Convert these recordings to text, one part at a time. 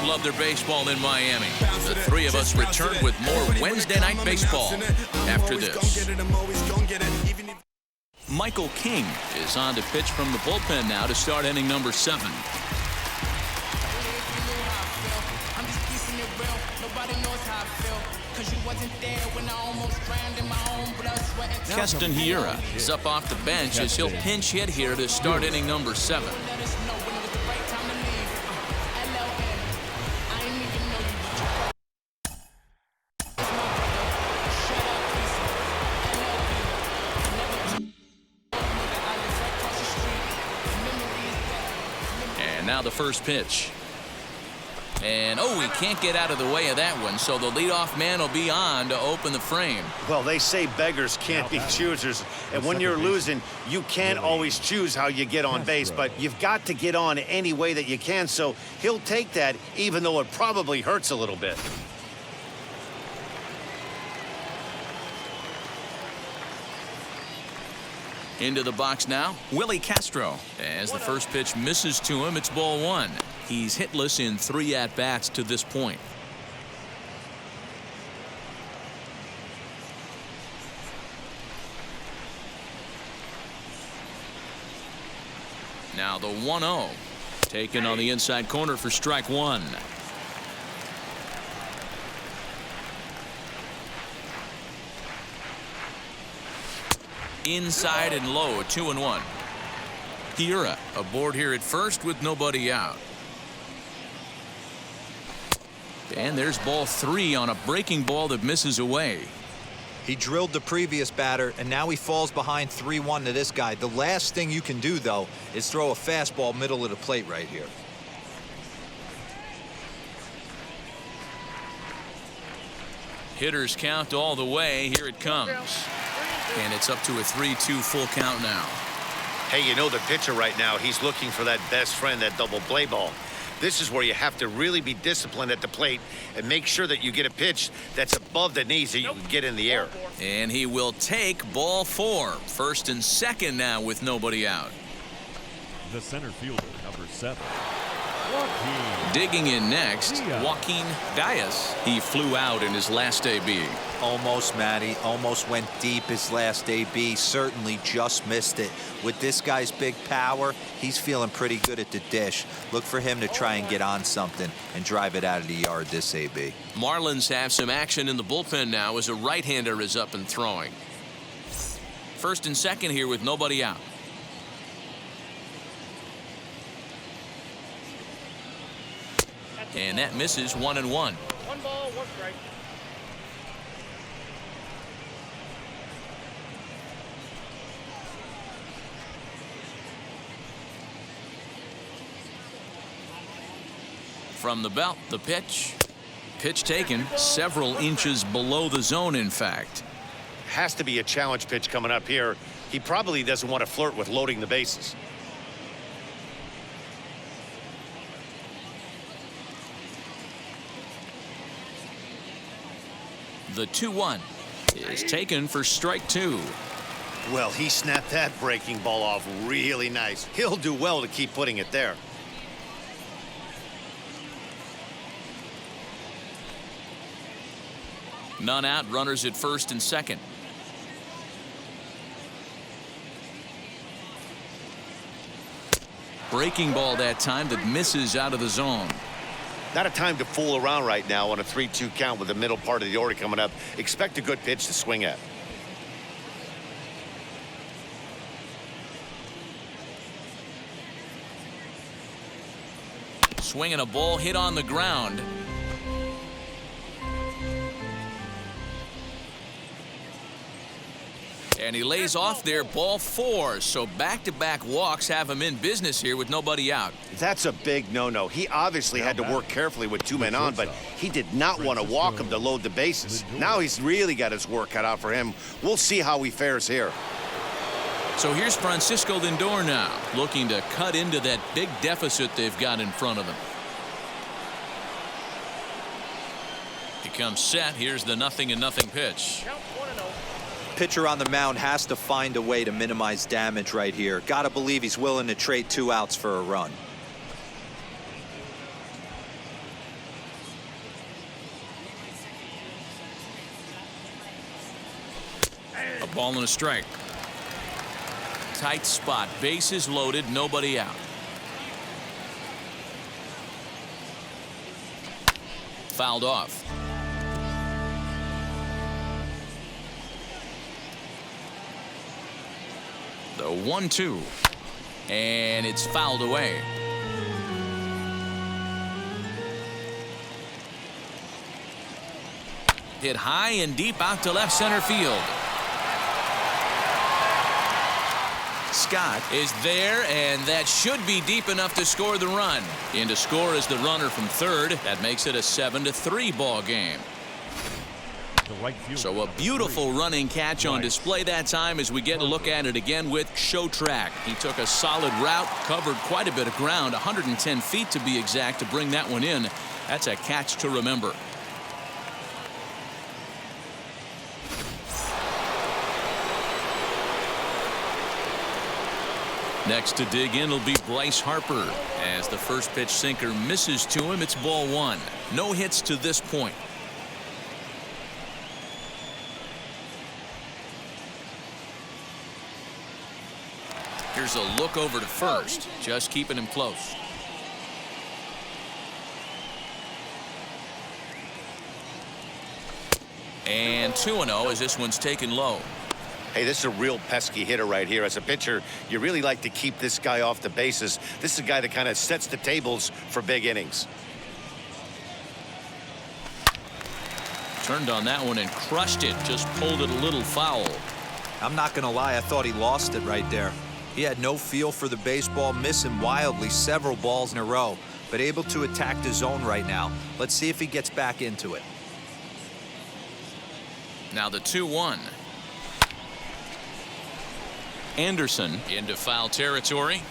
love their baseball in Miami. The three of us return with more Wednesday Night Baseball after this. Michael King is on to pitch from the bullpen now to start inning number 7. Keston Hiura is up off the bench as he'll pinch hit here to start inning number 7. And now the first pitch. And, he can't get out of the way of that one, so the leadoff man will be on to open the frame. Well, they say beggars can't be choosers, and when you're losing, you can't always choose how you get on base, but you've got to get on any way that you can, so he'll take that, even though it probably hurts a little bit. Into the box now, Willie Castro. As the first pitch misses to him, it's ball 1. He's hitless in 3 at-bats to this point. Now the 1-0. Taken on the inside corner for strike 1. Inside and low, 2-1. Hiura aboard here at first with nobody out. And there's ball 3 on a breaking ball that misses away. He drilled the previous batter, and now he falls behind 3-1 to this guy. The last thing you can do, though, is throw a fastball middle of the plate right here. Hitters count all the way. Here it comes. And it's up to a 3-2 full count now. Hey, you know the pitcher right now, he's looking for that best friend, that double play ball. This is where you have to really be disciplined at the plate and make sure that you get a pitch that's above the knees that you can get in the air. And he will take ball 4. First and second now with nobody out. The center fielder, number 7. Digging in next, Joaquin Diaz. He flew out in his last AB. Almost, Matty. Almost went deep his last AB. Certainly just missed it. With this guy's big power, he's feeling pretty good at the dish. Look for him to try and get on something and drive it out of the yard this AB. Marlins have some action in the bullpen now as a right-hander is up and throwing. First and second here with nobody out. And that misses 1-1. 1 ball, 1 strike. From the belt, the pitch. Pitch taken several inches below the zone, in fact. Has to be a challenge pitch coming up here. He probably doesn't want to flirt with loading the bases. The 2-1 is taken for strike 2. Well, he snapped that breaking ball off really nice. He'll do well to keep putting it there. None out, runners at first and second. Breaking ball that time that misses out of the zone. Not a time to fool around right now on a 3-2 count with the middle part of the order coming up. Expect a good pitch to swing at. Swinging a ball hit on the ground. And he lays off there, ball 4. So back-to-back walks have him in business here with nobody out. That's a big no-no. He obviously had to work carefully with 2 men on, but he did not want to walk him to load the bases. Now he's really got his work cut out for him. We'll see how he fares here. So here's Francisco Lindor now, looking to cut into that big deficit they've got in front of them. He comes set. Here's the 0-0 pitch. Pitcher on the mound has to find a way to minimize damage right here. Gotta believe he's willing to trade 2 outs for a run. Ball and a strike. Tight spot. Bases loaded. Nobody out. Fouled off. The 1-2. And it's fouled away. Hit high and deep out to left center field. Scott is there, and that should be deep enough to score the run. In to score is the runner from third. That makes it a 7-3 ball game. So a beautiful running catch on display that time as we get a look at it again with Show Track. He took a solid route, covered quite a bit of ground, 110 feet to be exact, to bring that one in. That's a catch to remember. Next to dig in will be Bryce Harper. As the first pitch sinker misses to him, it's ball one. No hits to this point. Here's a look over to first, just keeping him close. And 2-0 as this one's taken low. Hey, this is a real pesky hitter right here. As a pitcher, you really like to keep this guy off the bases. This is a guy that kind of sets the tables for big innings. Turned on that one and crushed it. Just pulled it a little foul. I'm not going to lie. I thought he lost it right there. He had no feel for the baseball, missing wildly several balls in a row, but able to attack the zone right now. Let's see if he gets back into it. Now the 2-1. Anderson into foul territory.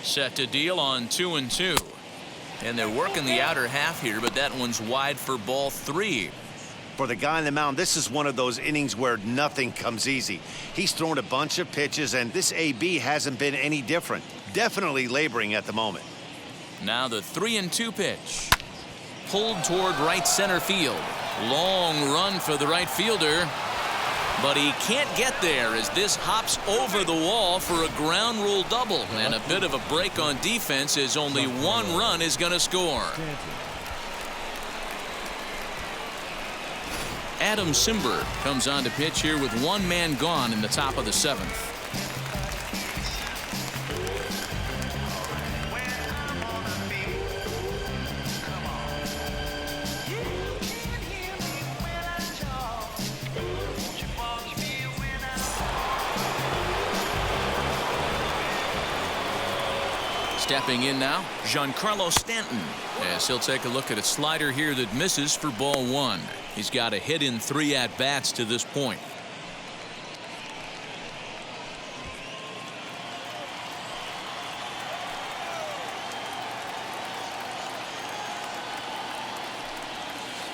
Set to deal on 2-2. And they're working the outer half here, but that one's wide for ball three. For the guy on the mound, this is one of those innings where nothing comes easy. He's thrown a bunch of pitches, and this AB hasn't been any different. Definitely laboring at the moment. Now the 3-2 pitch. Pulled toward right center field. Long run for the right fielder. But he can't get there as this hops over the wall for a ground rule double. And a bit of a break on defense as only one run is going to score. Adam Simber comes on to pitch here with one man gone in the top of the seventh. Stepping in now, Giancarlo Stanton, as he'll take a look at a slider here that misses for ball one. He's got a hit in 3 at-bats to this point.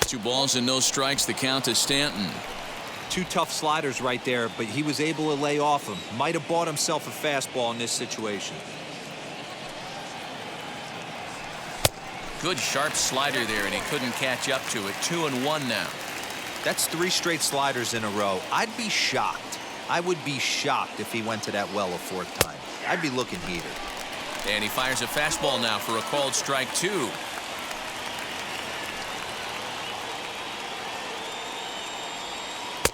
Two balls and no strikes. The count to Stanton. Two tough sliders right there, but he was able to lay off him. Might have bought himself a fastball in this situation. Good sharp slider there, and he couldn't catch up to it. 2-1 now. That's 3 straight sliders in a row. I'd be shocked. I would be shocked if he went to that well a 4th time. I'd be looking heated. And he fires a fastball now for a called strike 2.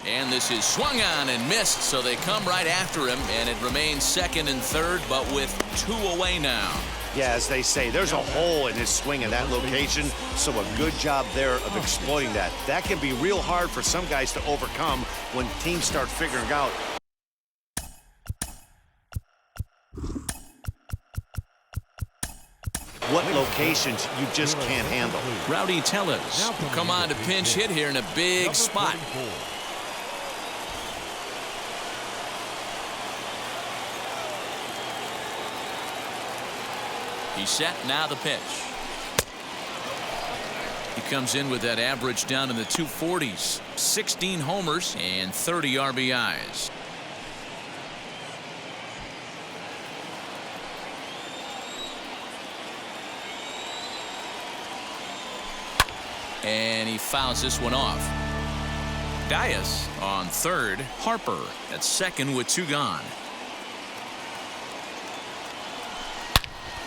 And this is swung on and missed, so they come right after him, and it remains 2nd and 3rd, but with 2 away now. Yeah, as they say, there's a hole in his swing in that location, so a good job there of exploiting that. That can be real hard for some guys to overcome when teams start figuring out what locations you just can't handle. Rowdy Tellez will come on to pinch hit here in a big spot. He's set, now the pitch. He comes in with that average down in the 240s. 16 homers and 30 RBIs. And he fouls this one off. Dias on third. Harper at second with 2 gone.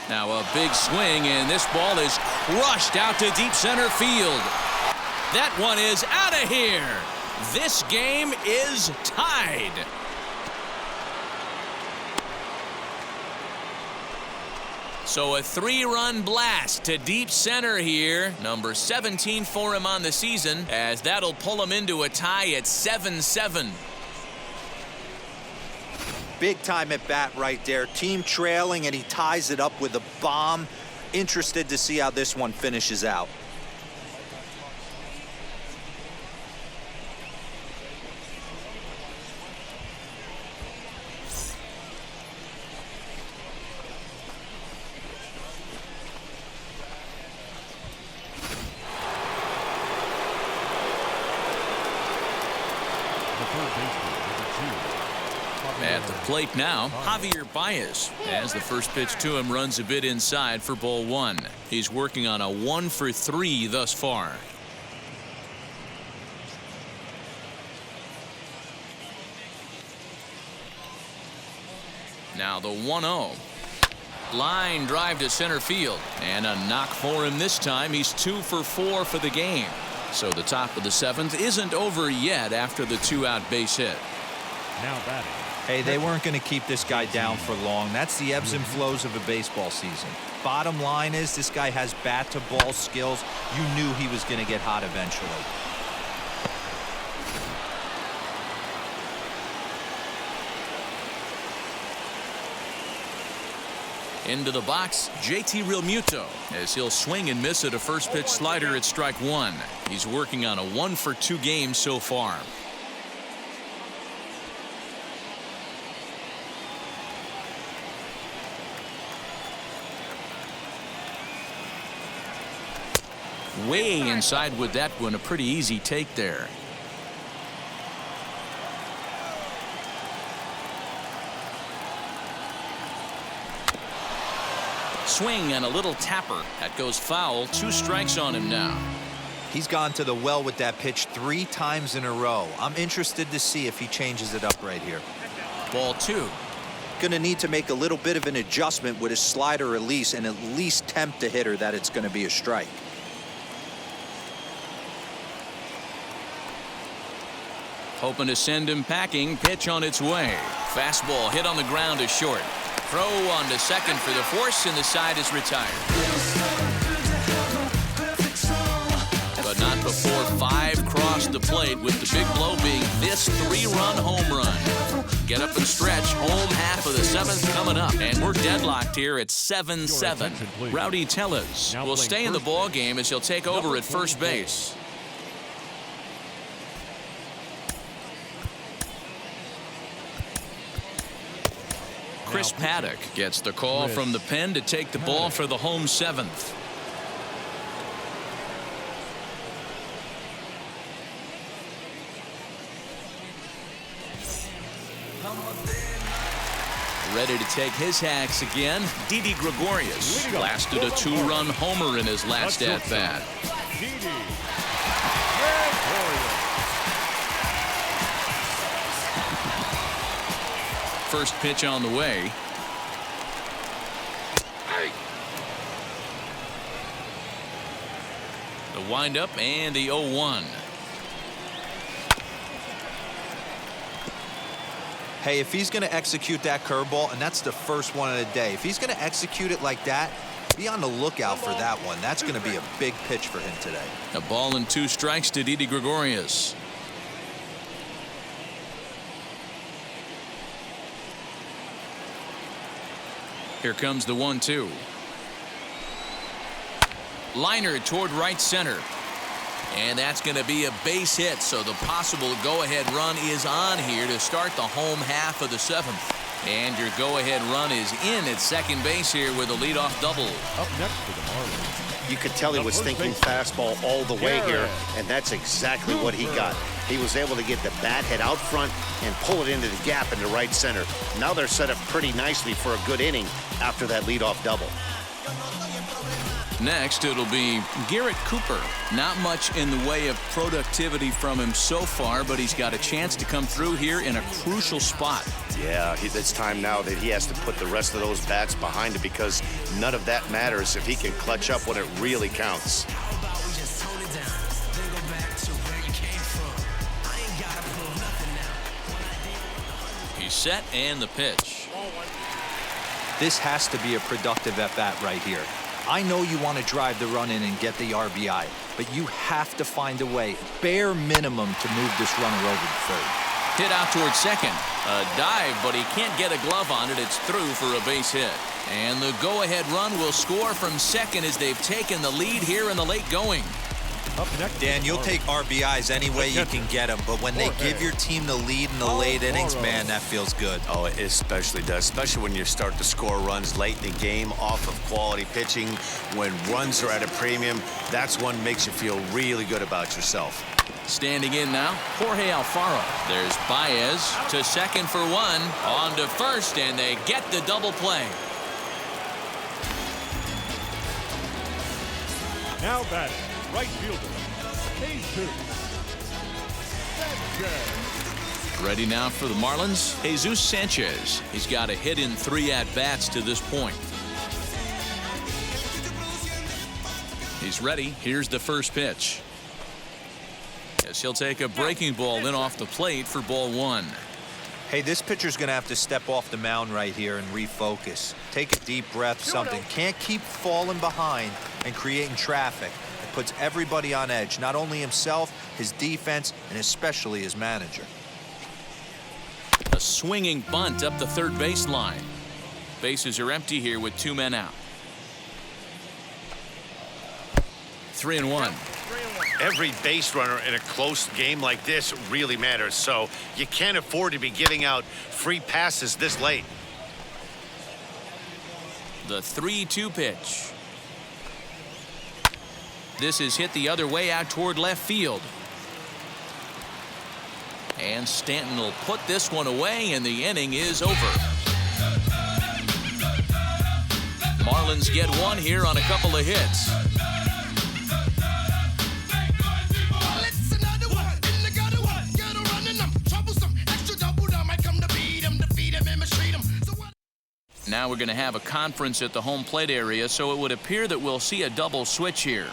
Now a big swing, and this ball is crushed out to deep center field. That one is out of here. This game is tied. So a 3-run blast to deep center here. Number 17 for him on the season, as that'll pull him into a tie at 7-7. Big time at bat right there. Team trailing, and he ties it up with a bomb. Interested to see how this one finishes out. At the plate now, Javier Baez, as the first pitch to him runs a bit inside for ball 1. He's working on a 1 for 3 thus far. Now the 1-0. Line drive to center field, and a knock for him this time. He's 2 for 4 for the game. So the top of the 7th isn't over yet after the 2-out base hit. Now batting. Hey, they weren't going to keep this guy down for long. That's the ebbs and flows of a baseball season. Bottom line is, this guy has bat-to-ball skills. You knew he was going to get hot eventually. Into the box, JT Realmuto, as he'll swing and miss at a first pitch slider at strike 1. He's working on a 1 for 2 game so far. Way inside with that one. A pretty easy take there. Swing and a little tapper. That goes foul. 2 strikes on him now. He's gone to the well with that pitch 3 times in a row. I'm interested to see if he changes it up right here. Ball 2. Going to need to make a little bit of an adjustment with his slider release and at least tempt the hitter that it's going to be a strike. Hoping to send him packing. Pitch on its way. Fastball hit on the ground to short. Throw on to second for the force, and the side is retired. But not before 5 crossed the plate, with the big blow being this 3-run home run. Get up and stretch. Home half of the 7th coming up, and we're deadlocked here at 7-7. Rowdy Tellez will stay in the ball game as he'll take over at first base. Chris Paddock gets the call from the pen to take the ball for the home 7th. Ready to take his hacks again. Didi Gregorius blasted a 2-run homer in his last at-bat. First pitch on the way. The windup and the 0-1. Hey, if he's going to execute that curveball, and that's the first one of the day, if he's going to execute it like that, be on the lookout for that one. That's going to be a big pitch for him today. A ball and 2 strikes to Didi Gregorius. Here comes the 1-2. Liner toward right center. And that's going to be a base hit, so the possible go-ahead run is on here to start the home half of the 7th. And your go-ahead run is in at second base here with a leadoff double. Up next for the Marlins. You could tell he was thinking fastball all the way here, and that's exactly what he got. He was able to get the bat head out front and pull it into the gap into right center. Now they're set up pretty nicely for a good inning after that leadoff double. Next, it'll be Garrett Cooper. Not much in the way of productivity from him so far, but he's got a chance to come through here in a crucial spot. Yeah, it's time now that he has to put the rest of those bats behind it, because none of that matters if he can clutch up when it really counts. He's set, and the pitch. This has to be a productive at-bat right here. I know you want to drive the run in and get the RBI, but you have to find a way, bare minimum, to move this runner over to third. Hit out towards second. A dive, but he can't get a glove on it. It's through for a base hit. And the go-ahead run will score from second as they've taken the lead here in the late going. Up next, Dan, you'll take RBIs any way you can get them, but when they give your team the lead in the late innings, man, that feels good. Oh, it especially does, especially when you start to score runs late in the game off of quality pitching. When runs are at a premium, that's what makes you feel really good about yourself. Standing in now, Jorge Alfaro. There's Baez to second for one. On to first, and they get the double play. now batting, right fielder, Jesus Sanchez. Ready now for the Marlins, Jesus Sanchez. He's got a hit in 3 at-bats to this point. He's ready. Here's the first pitch. Yes, he'll take a breaking ball in off the plate for ball 1. Hey, this pitcher's going to have to step off the mound right here and refocus. Take a deep breath, something. Can't keep falling behind and creating traffic. It puts everybody on edge, not only himself, his defense, and especially his manager. A swinging bunt up the third baseline. Bases are empty here with 2 men out. 3-1. Every base runner in a close game like this really matters, so you can't afford to be giving out free passes this late. The 3-2 pitch. This is hit the other way out toward left field. And Stanton will put this one away, and the inning is over. Marlins get one here on a couple of hits. Now we're going to have a conference at the home plate area, so it would appear that we'll see a double switch here.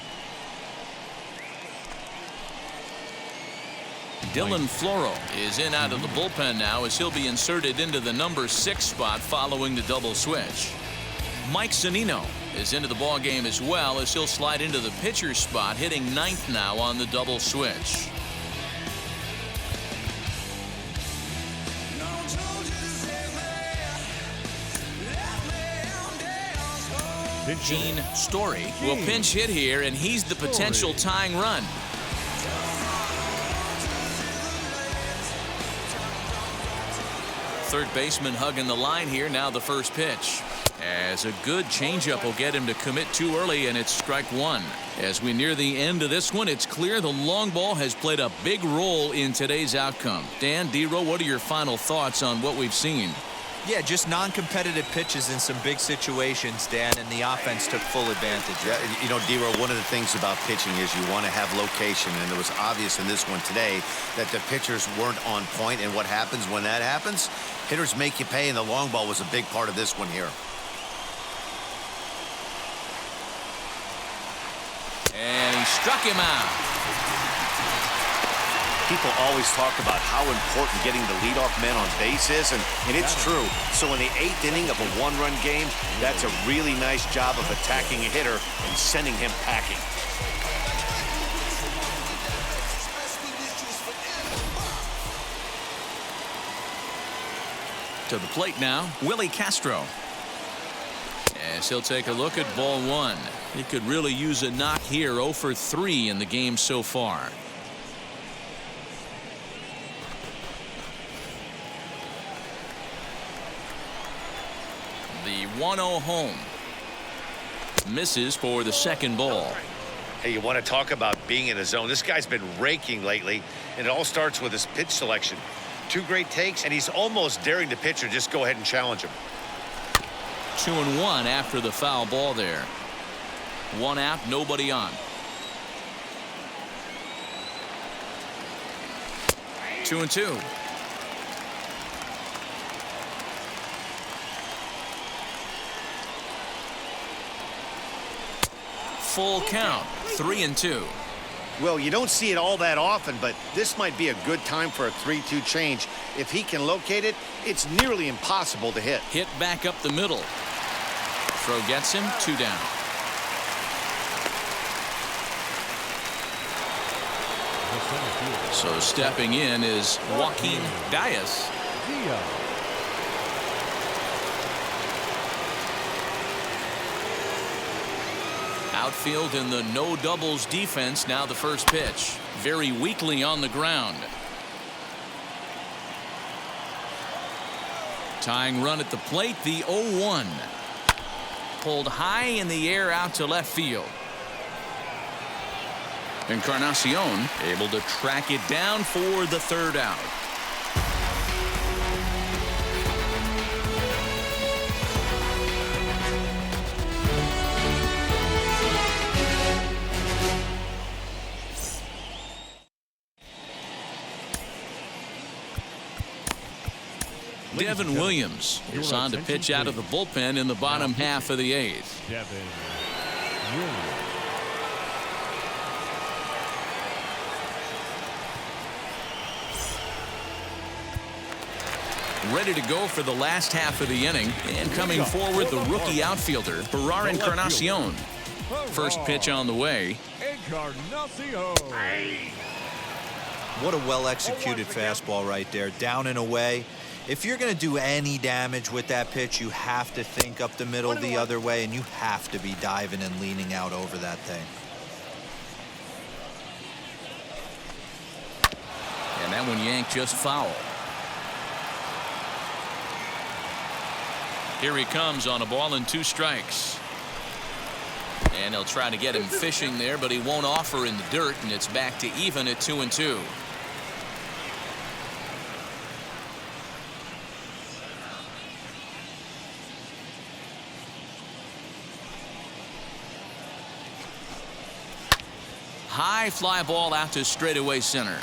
Dylan Floro is in out of the bullpen now as he'll be inserted into the number 6 spot following the double switch. Mike Zunino is into the ball game as well as he'll slide into the pitcher's spot, hitting 9th now on the double switch. Gene Story will pinch hit here, and he's the potential tying run. Third baseman hugging the line here. Now the first pitch. As a good changeup will get him to commit too early, and it's strike 1. As we near the end of this one, it's clear the long ball has played a big role in today's outcome. Dan, D-Row, what are your final thoughts on what we've seen? Yeah, just non-competitive pitches in some big situations, Dan, and the offense took full advantage. Yeah, you know, D-Row, one of the things about pitching is you want to have location, and it was obvious in this one today that the pitchers weren't on point, and what happens when that happens? Hitters make you pay, and the long ball was a big part of this one here. And he struck him out. People always talk about how important getting the leadoff man on base is, and it's true. So in the 8th inning of a 1-run game, that's a really nice job of attacking a hitter and sending him packing. To the plate now, Willie Castro. As he'll take a look at ball 1. He could really use a knock here. 0 for 3 in the game so far. The 1-0 home. Misses for the second ball. Hey, you want to talk about being in a zone? This guy's been raking lately, and it all starts with his pitch selection. 2 great takes, and he's almost daring the pitcher just go ahead and challenge him. 2-1 after the foul ball there. 1 out, nobody on. 2-2. Full count, 3-2. Well, you don't see it all that often, but this might be a good time for a 3-2 change. If he can locate it, it's nearly impossible to hit. Hit back up the middle. Throw gets him, 2 down. So stepping in is Joaquin Diaz. Outfield in the no doubles defense. Now the first pitch. Very weakly on the ground. Tying run at the plate, the 0-1. Pulled high in the air out to left field. Encarnacion able to track it down for the 3rd out. Devin Williams is on to pitch out of the bullpen in the bottom half of the 8th. Devin Williams. Ready to go for the last half of the inning, and coming forward the rookie outfielder Ferrar Encarnacion. First pitch on the way. What a well-executed fastball right there, down and away. If you're going to do any damage with that pitch, you have to think up the middle the other way, and you have to be diving and leaning out over that thing. And that one yanked just foul. Here he comes on a ball and 2 strikes. And he'll try to get him fishing there, but he won't offer in the dirt, and it's back to even at 2-2. High fly ball out to straightaway center.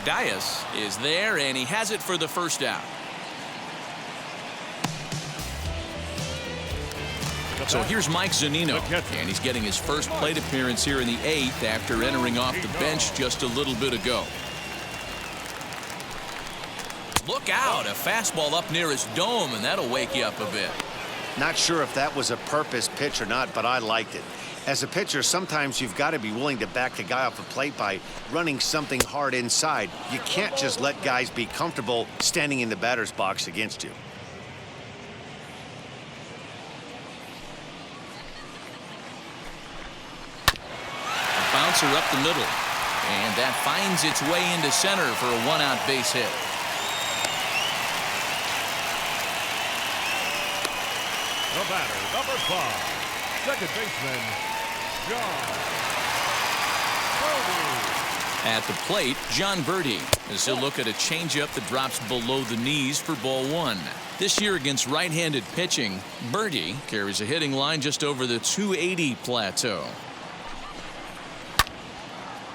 Diaz is there, and he has it for the 1st out. So here's Mike Zunino, and he's getting his first plate appearance here in the 8th after entering off the bench just a little bit ago. Look out, a fastball up near his dome, and that'll wake you up a bit. Not sure if that was a purpose pitch or not, but I liked it. As a pitcher, sometimes you've got to be willing to back the guy off the plate by running something hard inside. You can't just let guys be comfortable standing in the batter's box against you. Bouncer up the middle, and that finds its way into center for a 1-out base hit. The batter, number 5, second baseman, John Birdie. At the plate, John Birdie, as he'll look at a changeup that drops below the knees for ball 1. This year against right-handed pitching, Birdie carries a hitting line just over the 280 plateau.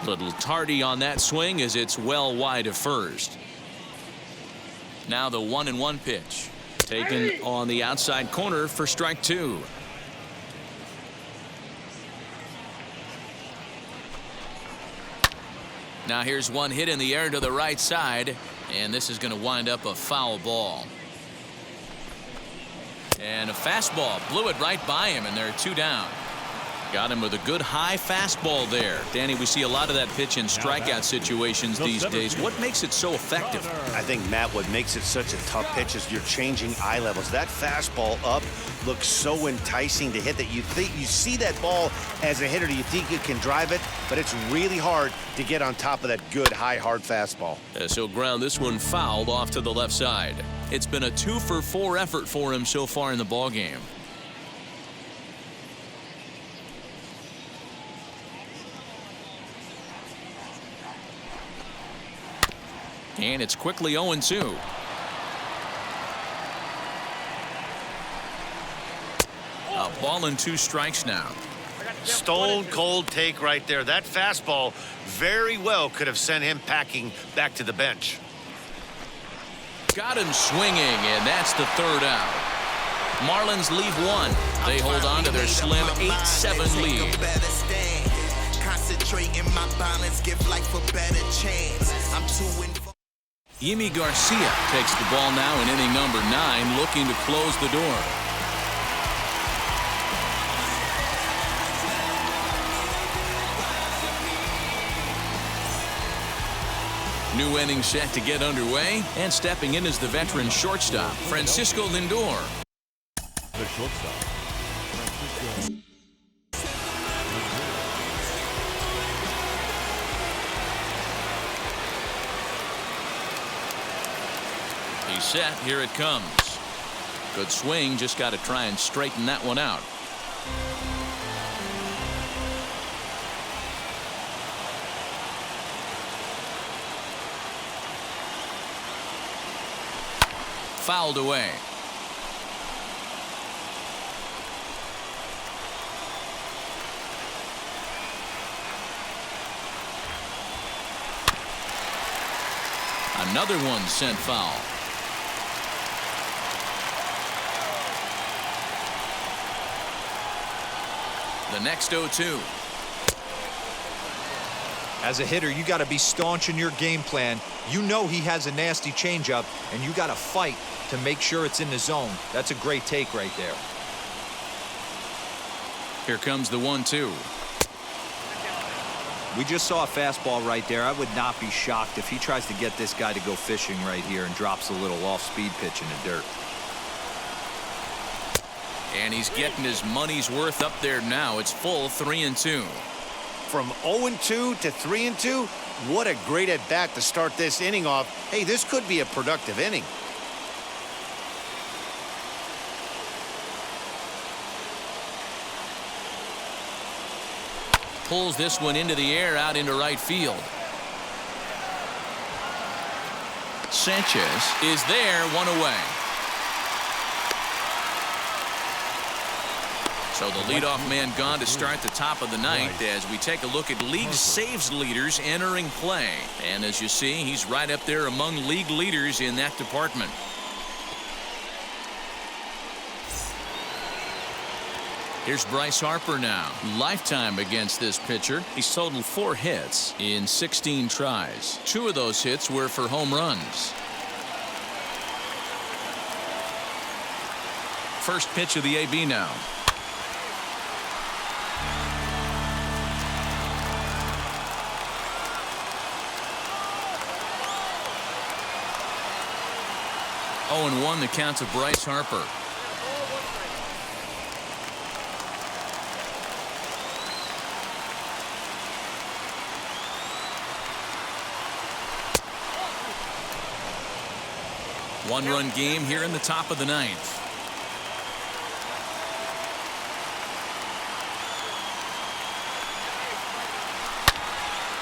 Little tardy on that swing as it's well wide of first. Now the 1-1 pitch. Taken on the outside corner for strike 2. Now here's one hit in the air to the right side, and this is going to wind up a foul ball. And a fastball blew it right by him, and they're 2 down. Got him with a good high fastball there. Danny, we see a lot of that pitch in strikeout situations these days. What makes it so effective? I think, Matt, what makes it such a tough pitch is you're changing eye levels. That fastball up looks so enticing to hit that you think you see that ball as a hitter. You think you can drive it, but it's really hard to get on top of that good high hard fastball. As he'll ground this one fouled off to the left side. It's been a 2-for-4 effort for him so far in the ballgame. And it's quickly 0-2. A Ball and 2 strikes now. Stone cold take right there. That fastball very well could have sent him packing back to the bench. Got him swinging, and that's the 3rd out. Marlins leave 1. They hold on to their slim 8-7 lead. Yimi Garcia takes the ball now in inning number 9, looking to close the door. New inning set to get underway, and stepping in is the veteran shortstop, Francisco Lindor. The shortstop, Francisco. He's set. Here it comes. Good swing. Just got to try and straighten that one out. Fouled away. Another one sent foul. The next 0-2. As a hitter, you got to be staunch in your game plan. You know he has a nasty changeup, and you got to fight to make sure it's in the zone. That's a great take right there. Here comes the 1-2. We just saw a fastball right there. I would not be shocked if he tries to get this guy to go fishing right here and drops a little off-speed pitch in the dirt. And he's getting his money's worth up there now. It's full 3-2. From 0-2 to 3-2, what a great at bat to start this inning off. Hey, this could be a productive inning. Pulls this one into the air out into right field. Sanchez is there, 1 away. So the leadoff man gone to start the top of the ninth as we take a look at league saves leaders entering play. And as you see, he's right up there among league leaders in that department. Here's Bryce Harper now. Lifetime against this pitcher. He's totaled 4 hits in 16 tries. 2 of those hits were for home runs. First pitch of the AB now. Oh, and 1 the count to Bryce Harper. One-run game here in the top of the ninth.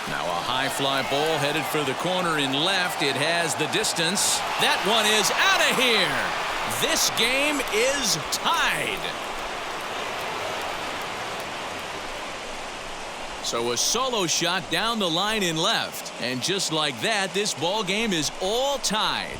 Now a high fly ball headed for the corner in left. It has the distance. That one is out of here. This game is tied. So a solo shot down the line in left. And just like that, this ball game is all tied.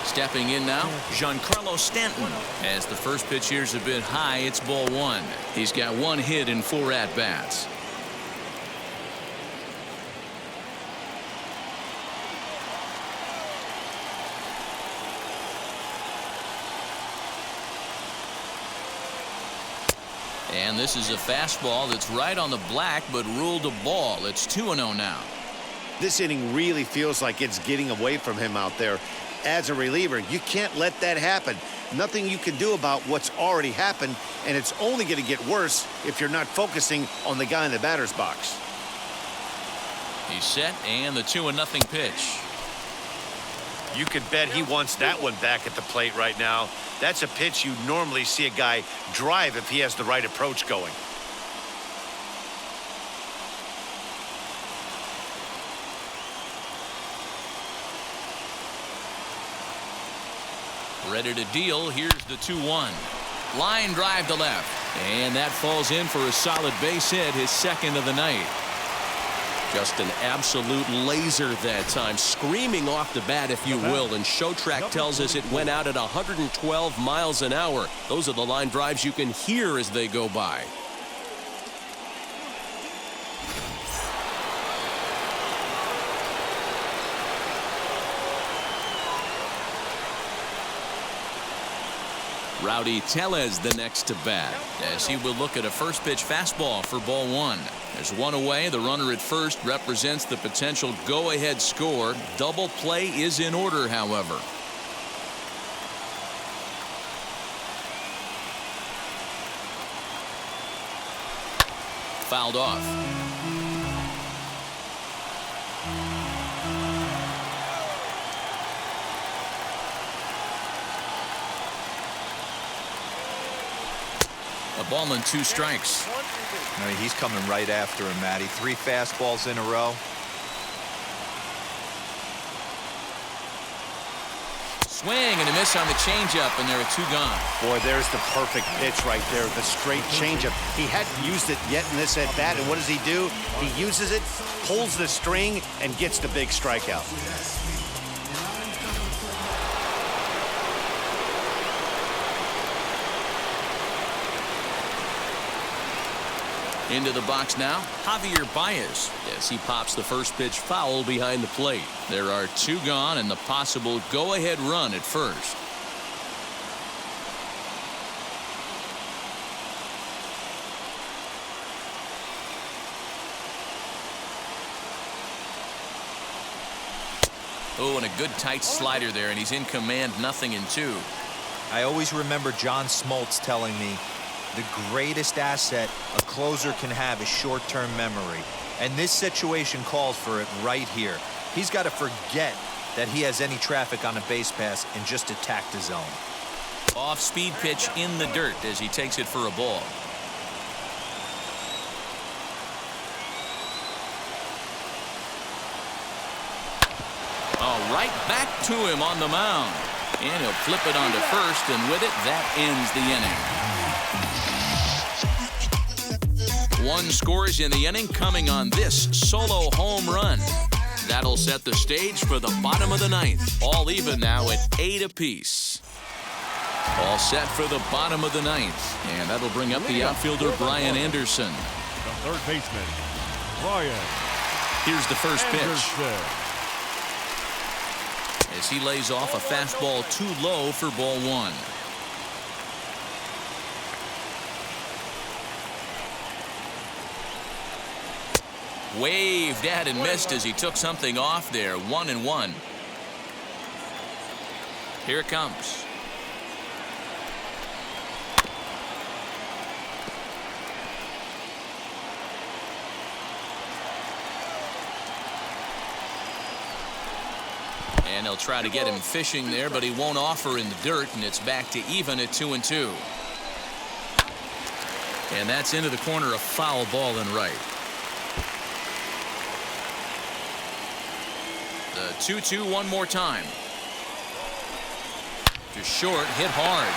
Stepping in now, Giancarlo Stanton. As the first pitch here's a bit high, it's ball 1. He's got 1 hit in 4 at-bats. And this is a fastball that's right on the black, but ruled a ball. It's 2-0 now. This inning really feels like it's getting away from him out there. as a reliever, you can't let that happen. Nothing you can do about what's already happened, and it's only going to get worse if you're not focusing on the guy in the batter's box. He's set, and the 2-0 pitch. You could bet he wants that one back at the plate right now. That's a pitch you normally see a guy drive if he has the right approach going. Ready to deal. Here's the 2-1. Line drive to left. And that falls in for a solid base hit, his second of the night. Just an absolute laser that time, screaming off the bat, if you will. And Showtrack tells us it went out at 112 miles an hour. Those are the line drives you can hear as they go by. Rowdy Tellez the next to bat, as he will look at a first pitch fastball for ball one. There's one away. The runner at first represents the potential go-ahead score. Double play is in order, however. Fouled off. A ball and 2 strikes. I mean, he's coming right after him, Matty. 3 fastballs in a row. Swing and a miss on the changeup, and there are 2 gone. Boy, there's the perfect pitch right there, the straight changeup. He hadn't used it yet in this at-bat, and what does he do? He uses it, pulls the string, and gets the big strikeout. Into the box now, Javier Baez, as he pops the first pitch foul behind the plate. There are 2 gone and the possible go-ahead run at first. Oh, and a good tight slider there, and he's in command, 0-2. I always remember John Smoltz telling me the greatest asset a closer can have is short-term memory. And this situation calls for it right here. He's got to forget that he has any traffic on a base pass and just attack the zone. Off-speed pitch in the dirt as he takes it for a ball. Oh, right back to him on the mound. And he'll flip it onto first, and with it, that ends the inning. 1 scores in the inning, coming on this solo home run. That'll set the stage for the bottom of the 9th. All even now at 8 apiece. All set for the bottom of the 9th. And that'll bring up the outfielder, Brian Anderson. The third baseman, Brian. Here's the first pitch. Anderson. As he lays off a fastball too low for ball 1. Waved at and missed as he took something off there. 1-1. Here it comes. And they'll try to get him fishing there, but he won't offer in the dirt, and it's back to even at 2-2. And that's into the corner, a foul ball and right. The 2-2 one more time. Just short, hit hard.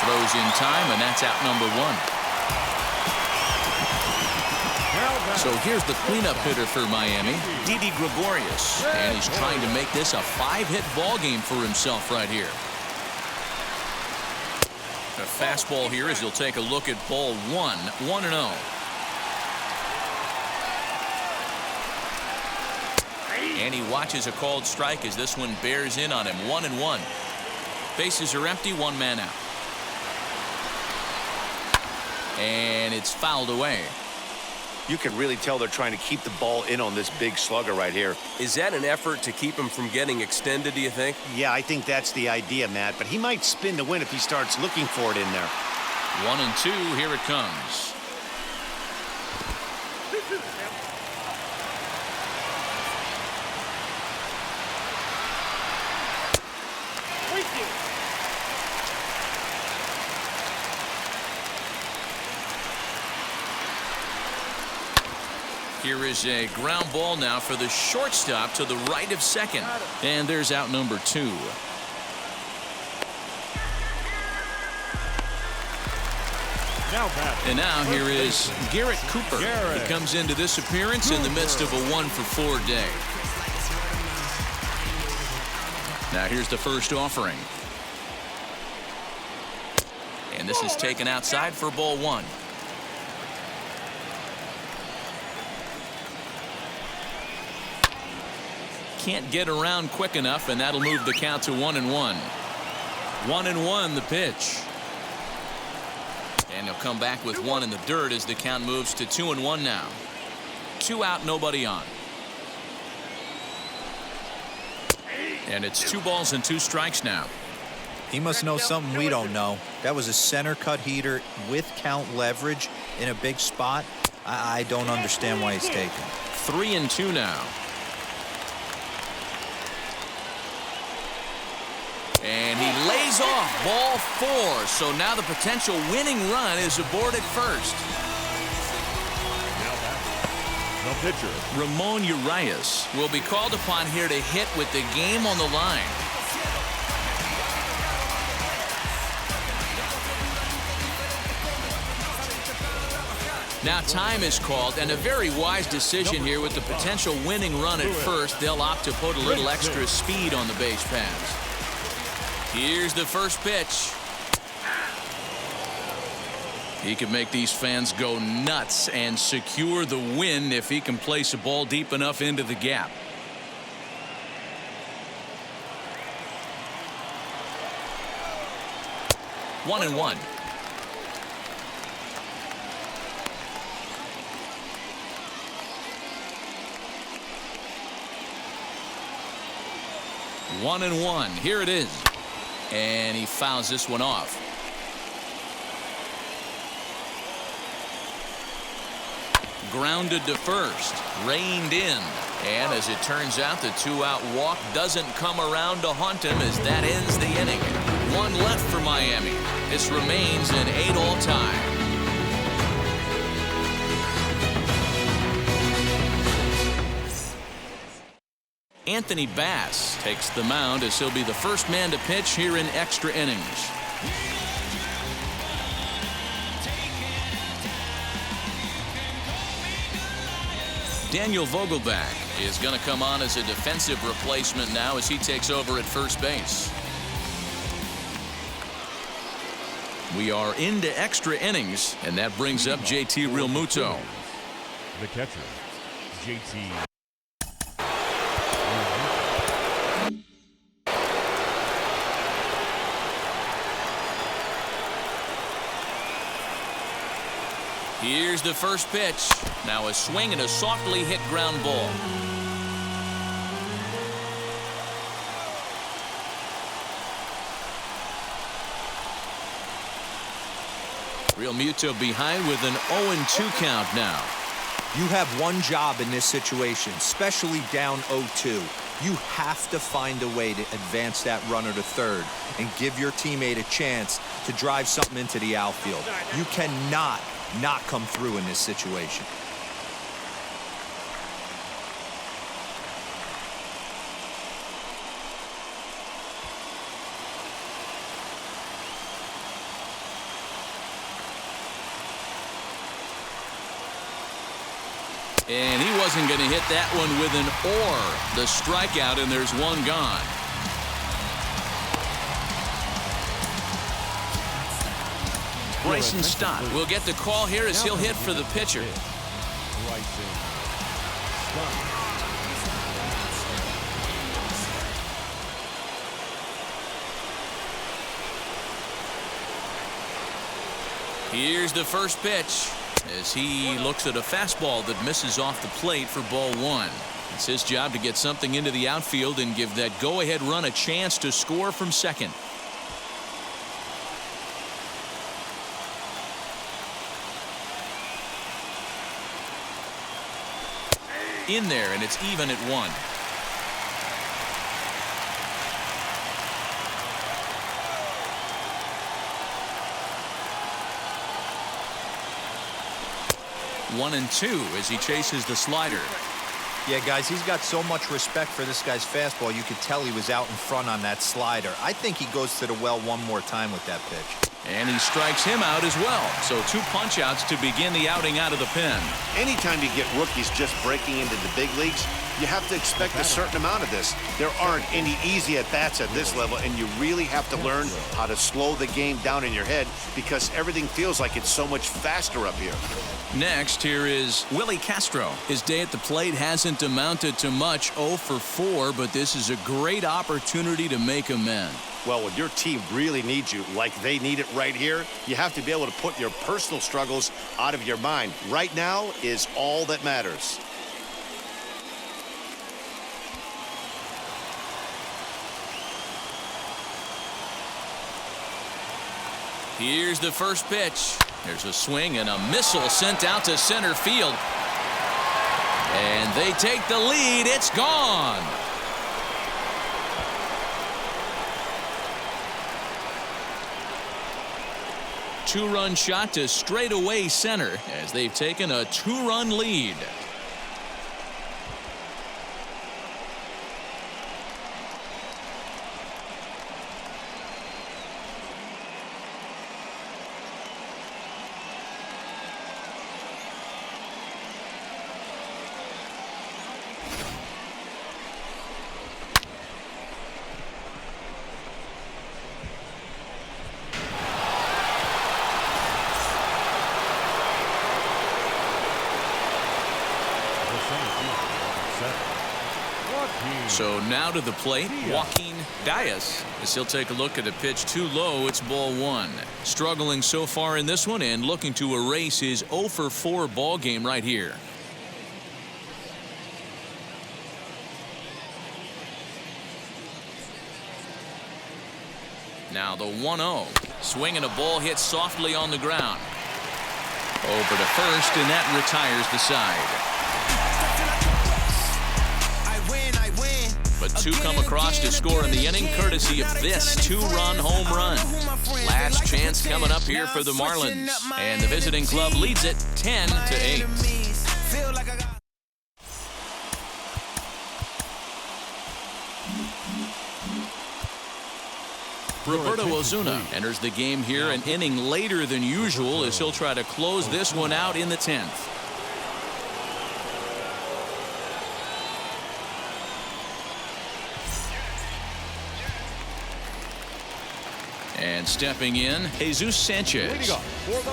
Throws in time, and that's out number 1. So here's the cleanup hitter for Miami, Didi Gregorius, and he's trying to make this a 5-hit ball game for himself right here. A fastball here as he'll take a look at ball 1, 1-0. And he watches a called strike as this one bears in on him. 1-1. Bases are empty, 1 man out. And it's fouled away. You can really tell they're trying to keep the ball in on this big slugger right here. Is that an effort to keep him from getting extended, do you think? Yeah, I think that's the idea, Matt. But he might spin to win if he starts looking for it in there. 1-2, here it comes. Here is a ground ball now for the shortstop to the right of second. And there's out number 2. And now here is Garrett Cooper. He comes into this appearance in the midst of a 1-for-4 day. Now here's the first offering. And this is taken outside for ball 1. Can't get around quick enough, and that'll move the count to 1-1. 1-1 the pitch. And he'll come back with 1 in the dirt as the count moves to 2-1 now. 2 out, nobody on. And it's 2 balls and 2 strikes now. He must know something we don't know. That was a center cut heater with count leverage in a big spot. I don't understand why he's taken. 3-2 now. And he lays off ball 4. So now the potential winning run is aboard at first. The pitcher. Ramon Urias will be called upon here to hit with the game on the line. Now time is called, and a very wise decision here with the potential winning run at first. They'll opt to put a little extra speed on the base paths. Here's the first pitch. He can make these fans go nuts and secure the win if he can place a ball deep enough into the gap. One and one. One and one. Here it is. And he fouls this one off. Grounded to first. Reined in. And as it turns out, the 2-out walk doesn't come around to haunt him as that ends the inning. 1 left for Miami. This remains an 8-all tie. Anthony Bass takes the mound as he'll be the first man to pitch here in extra innings. Daniel Vogelback is going to come on as a defensive replacement now as he takes over at first base. We are into extra innings, and that brings up JT Realmuto. The catcher, JT. Here's the first pitch. Now a swing and a softly hit ground ball. Realmuto behind with an 0-2 count now. You have one job in this situation, especially down 0-2. You have to find a way to advance that runner to third and give your teammate a chance to drive something into the outfield. You cannot not come through in this situation. And he wasn't going to hit that one with an or. The strikeout, and there's one gone. Bryson Stott will get the call here as he'll hit for the pitcher. Here's the first pitch. as he looks at a fastball that misses off the plate for ball one. It's his job to get something into the outfield and give that go-ahead run a chance to score from second. In there, and it's even at 1. One and two as he chases the slider. Yeah, guys, he's got so much respect for this guy's fastball. You could tell he was out in front on that slider. I think he goes to the well one more time with that pitch. And he strikes him out as well. So 2 punch-outs to begin the outing out of the pen. Anytime you get rookies just breaking into the big leagues, you have to expect a certain amount of this. There aren't any easy at-bats at this level, and you really have to learn how to slow the game down in your head because everything feels like it's so much faster up here. Next, here is Willie Castro. His day at the plate hasn't amounted to much, 0 for 4, but this is a great opportunity to make amends. Well, when your team really needs you, like they need it right here, you have to be able to put your personal struggles out of your mind. Right now is all that matters. Here's the first pitch. There's a swing and a missile sent out to center field. And they take the lead. It's gone. Two-run shot to straightaway center as they've taken a 2-run lead. So now to the plate, Joaquin Diaz, as he'll take a look at a pitch too low. It's ball 1. Struggling so far in this one and looking to erase his 0 for 4 ball game right here. Now the 1-0. Swing and a ball hit softly on the ground. Over to first, and that retires the side. But 2 come across to score in the inning, courtesy of this 2-run home run. Last chance coming up here for the Marlins. And the visiting club leads it 10-8. Roberto Ozuna enters the game here an inning later than usual as he'll try to close this one out in the 10th. And stepping in, Jesus Sanchez.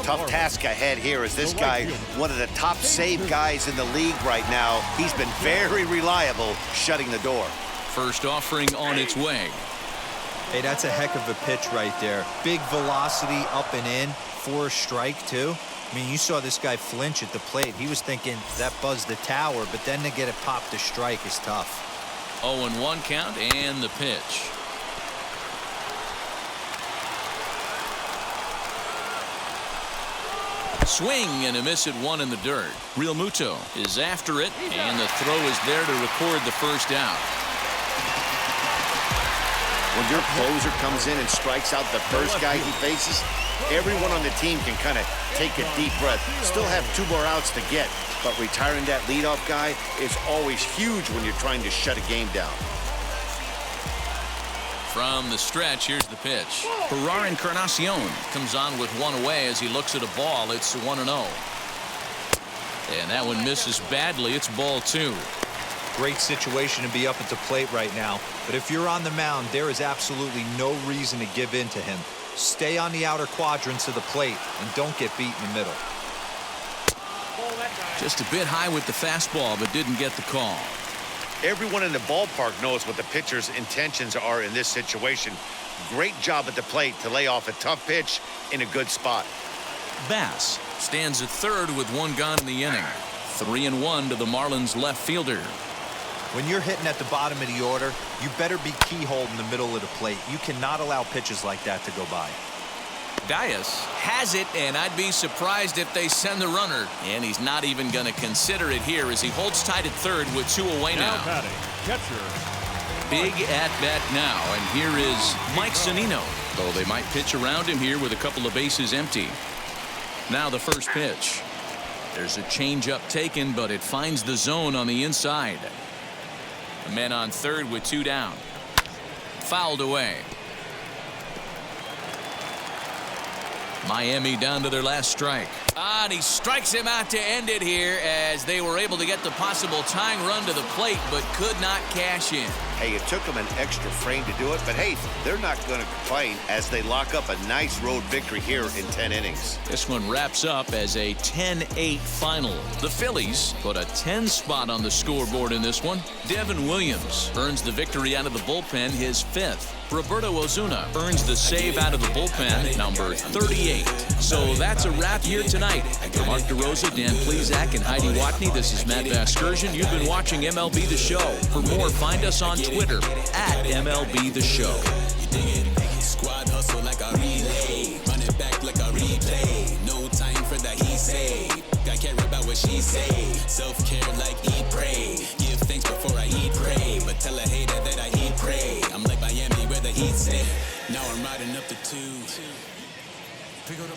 Tough task ahead here as this guy, one of the top save guys in the league right now. He's been very reliable shutting the door. First offering on its way. Hey, that's a heck of a pitch right there. Big velocity up and in for a strike, too. I mean, you saw this guy flinch at the plate. He was thinking that buzzed the tower, but then to get it popped to strike is tough. 0-1 count and the pitch. Swing and a miss at 1 in the dirt. Real Muto is after it, and the throw is there to record the first out. When your closer comes in and strikes out the first guy he faces, everyone on the team can kind of take a deep breath. Still have 2 more outs to get, but retiring that leadoff guy is always huge when you're trying to shut a game down. From the stretch, here's the pitch. Ferrar Encarnacion comes on with 1 away as he looks at a ball. It's 1-0. And that one misses badly. It's ball 2. Great situation to be up at the plate right now. But if you're on the mound, there is absolutely no reason to give in to him. Stay on the outer quadrants of the plate and don't get beat in the middle. Just a bit high with the fastball, but didn't get the call. Everyone in the ballpark knows what the pitcher's intentions are in this situation. Great job at the plate to lay off a tough pitch in a good spot. Bass Stands at third with one gone in the inning. 3-1 to the Marlins left fielder. When you're hitting at the bottom of the order, you better be keyhole in the middle of the plate. You cannot allow pitches like that to go by. Dias has it, and I'd be surprised if they send the runner. And he's not even going to consider it here as he holds tight at third with 2 away now. batting, catcher. Big at bat now, and here is Mike Zunino. Though they might pitch around him here with a couple of bases empty. Now the first pitch. There's a changeup taken, but it finds the zone on the inside. The men on third with 2 down. Fouled away. Miami down to their last strike. And he strikes him out to end it here as they were able to get the possible tying run to the plate but could not cash in. Hey, it took them an extra frame to do it, but hey, they're not going to complain as they lock up a nice road victory here in 10 innings. This one wraps up as a 10-8 final. The Phillies put a 10 spot on the scoreboard in this one. Devin Williams earns the victory out of the bullpen, his 5th. Roberto Ozuna earns the save out of the bullpen, number 38. So that's a wrap here tonight. For Mark DeRosa, Dan Plesac, and Heidi Watney, this is Matt Vasgersian. You've been watching MLB The Show. For more, find us on Twitter at MLB The Show. Squad hustle like a relay, run it back like a replay. No time for that he say. I care about what she say. Self-care